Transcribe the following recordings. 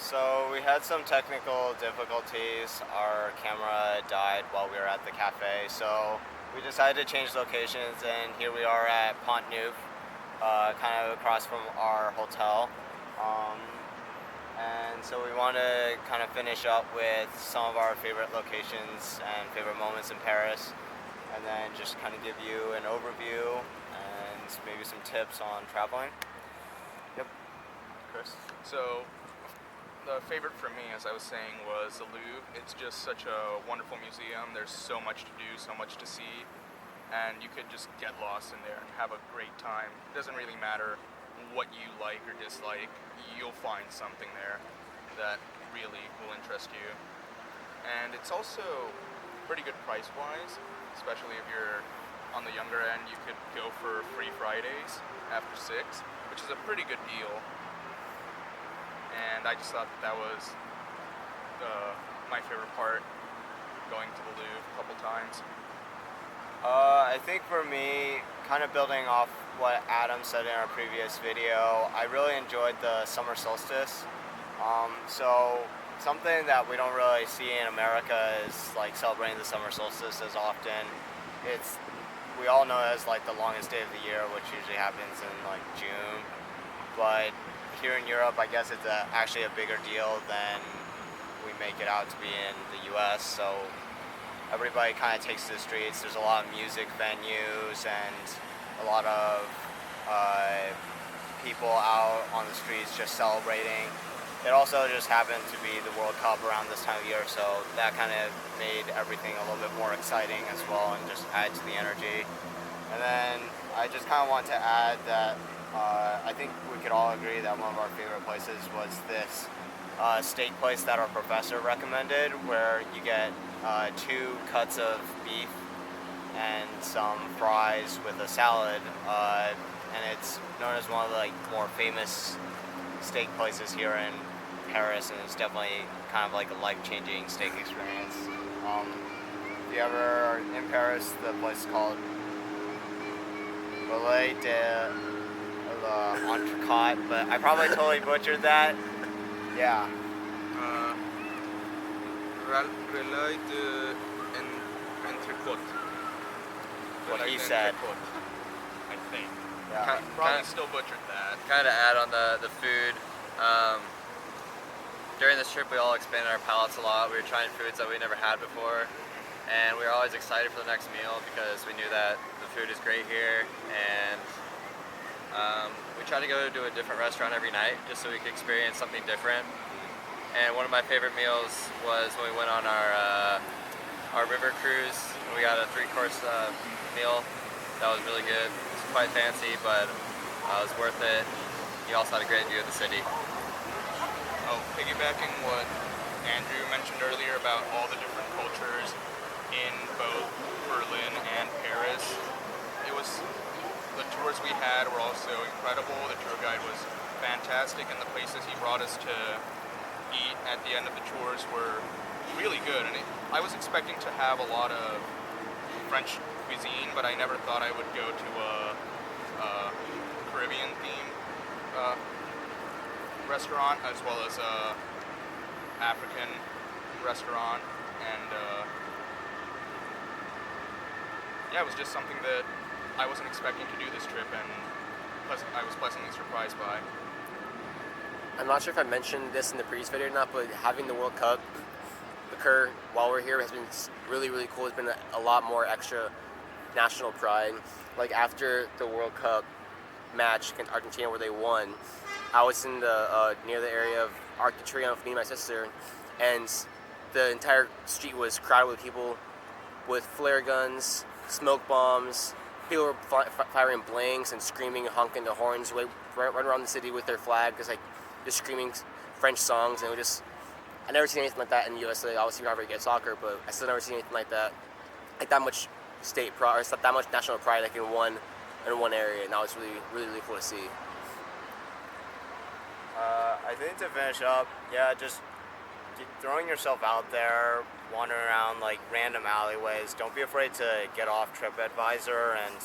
So we had some technical difficulties. Our camera died while we were at the cafe, so we decided to change locations, and here we are at Pont Neuf, kind of across from our hotel. Um, and so we want to kind of finish up with some of our favorite locations and favorite moments in Paris, and then just kind of give you an overview and maybe some tips on traveling. Yep, Chris. So, the favorite for me, as I was saying, was the Louvre. It's just such a wonderful museum. There's so much to do, so much to see, and you could just get lost in there and have a great time. It doesn't really matter what you like or dislike. You'll find something there that really will interest you. And it's also pretty good price-wise, especially if you're on the younger end. You could go for free Fridays after 6, which is a pretty good deal. And I just thought that was my favorite part, going to the Louvre a couple times. I think for me, kind of building off what Adam said in our previous video, I really enjoyed the summer solstice. So something that we don't really see in America is like celebrating the summer solstice as often. We all know it as like the longest day of the year, which usually happens in like June. But here in Europe, I guess it's actually a bigger deal than we make it out to be in the U.S. So everybody kind of takes to the streets. There's a lot of music venues and a lot of people out on the streets just celebrating. It also just happened to be the World Cup around this time of year, so that kind of made everything a little bit more exciting as well and just add to the energy. And then I just kind of want to add that I think we could all agree that one of our favorite places was this steak place that our professor recommended, where you get 2 cuts of beef and some fries with a salad, and it's known as one of the more famous steak places here in Paris, and it's definitely kind of like a life-changing steak experience. If you ever are in Paris, the place is called Relais de L'Entrecôte, but I probably totally butchered that. Yeah. Relais de Entrecôte. What he said. I think. Yeah. Probably still butchered that. Kind of add on the food. During this trip, we all expanded our palates a lot. We were trying foods that we never had before, and we were always excited for the next meal because we knew that the food is great here. And we tried to go to a different restaurant every night just so we could experience something different. And one of my favorite meals was when we went on our river cruise. We got a 3-course meal that was really good. It was quite fancy, but it was worth it. You also had a great view of the city. Piggybacking what Andrew mentioned earlier about all the different cultures in both Berlin and Paris, the tours we had were also incredible. The tour guide was fantastic, and the places he brought us to eat at the end of the tours were really good. And I was expecting to have a lot of French cuisine, but I never thought I would go to a Caribbean themed restaurant as well as a African restaurant, and it was just something that I wasn't expecting to do this trip, and I was pleasantly surprised by. I'm not sure if I mentioned this in the previous video or not, but having the World Cup occur while we're here has been really, really cool. It's been a lot more extra national pride. Like after the World Cup match against Argentina where they won, I was in the near the area of Arc de Triomphe with me and my sister, and the entire street was crowded with people with flare guns, smoke bombs. People were firing blanks and screaming and honking the horns, run around the city with their flag, just screaming French songs. And I never seen anything like that in the USA. Obviously, we never get soccer, but I still never seen anything like that. Like that much state pride, or that much national pride, like in one area, and that was really, really, really cool to see. I think to finish up, just throwing yourself out there, wandering around like random alleyways. Don't be afraid to get off TripAdvisor and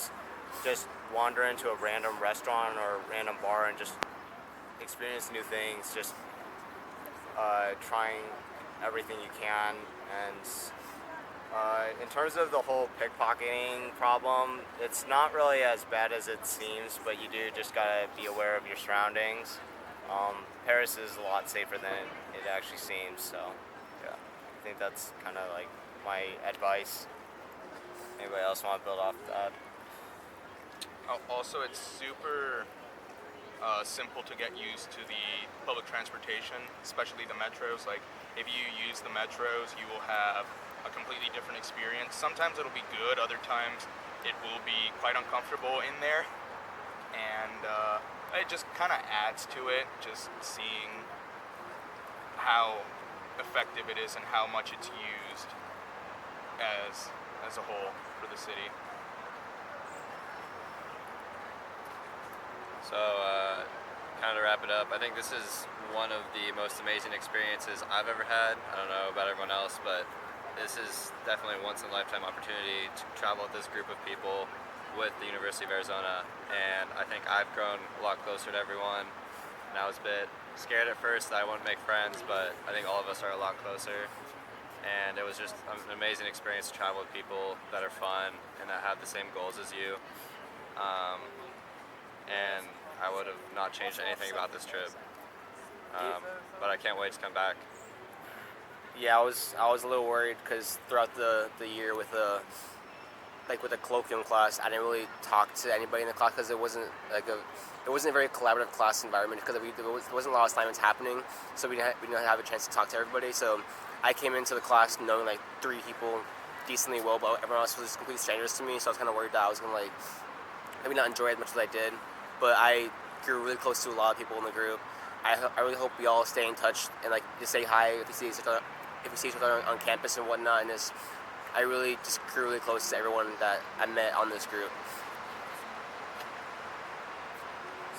just wander into a random restaurant or random bar and just experience new things. Just trying everything you can. And in terms of the whole pickpocketing problem, it's not really as bad as it seems, but you do just gotta be aware of your surroundings. Paris is a lot safer than it actually seems, so yeah, I think that's kind of like my advice. Anybody else want to build off that? Also, it's super simple to get used to the public transportation, especially the metros. Like, if you use the metros, you will have a completely different experience. Sometimes it'll be good, other times it will be quite uncomfortable in there. And it just kind of adds to it, just seeing how effective it is and how much it's used as a whole for the city. So, kind of to wrap it up, I think this is one of the most amazing experiences I've ever had. I don't know about everyone else, but this is definitely a once-in-a-lifetime opportunity to travel with this group of people with the University of Arizona, and I think I've grown a lot closer to everyone. And I was a bit scared at first that I wouldn't make friends, but I think all of us are a lot closer. And it was just an amazing experience to travel with people that are fun and that have the same goals as you. And I would have not changed anything about this trip. But I can't wait to come back. Yeah, I was a little worried because throughout the year with the colloquium class, I didn't really talk to anybody in the class because it wasn't a very collaborative class environment because there wasn't a lot of assignments happening, so we didn't have a chance to talk to everybody. So I came into the class knowing like 3 people decently well, but everyone else was just complete strangers to me. So I was kind of worried that I was gonna maybe not enjoy it as much as I did. But I grew really close to a lot of people in the group. I really hope we all stay in touch and just say hi if we see each other on campus and whatnot. And I really just grew really close to everyone that I met on this group.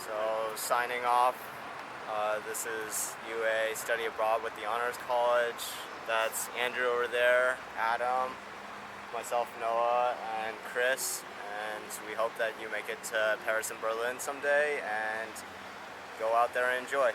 So signing off, this is UA Study Abroad with the Honors College. That's Andrew over there, Adam, myself, Noah, and Chris. And we hope that you make it to Paris and Berlin someday and go out there and enjoy.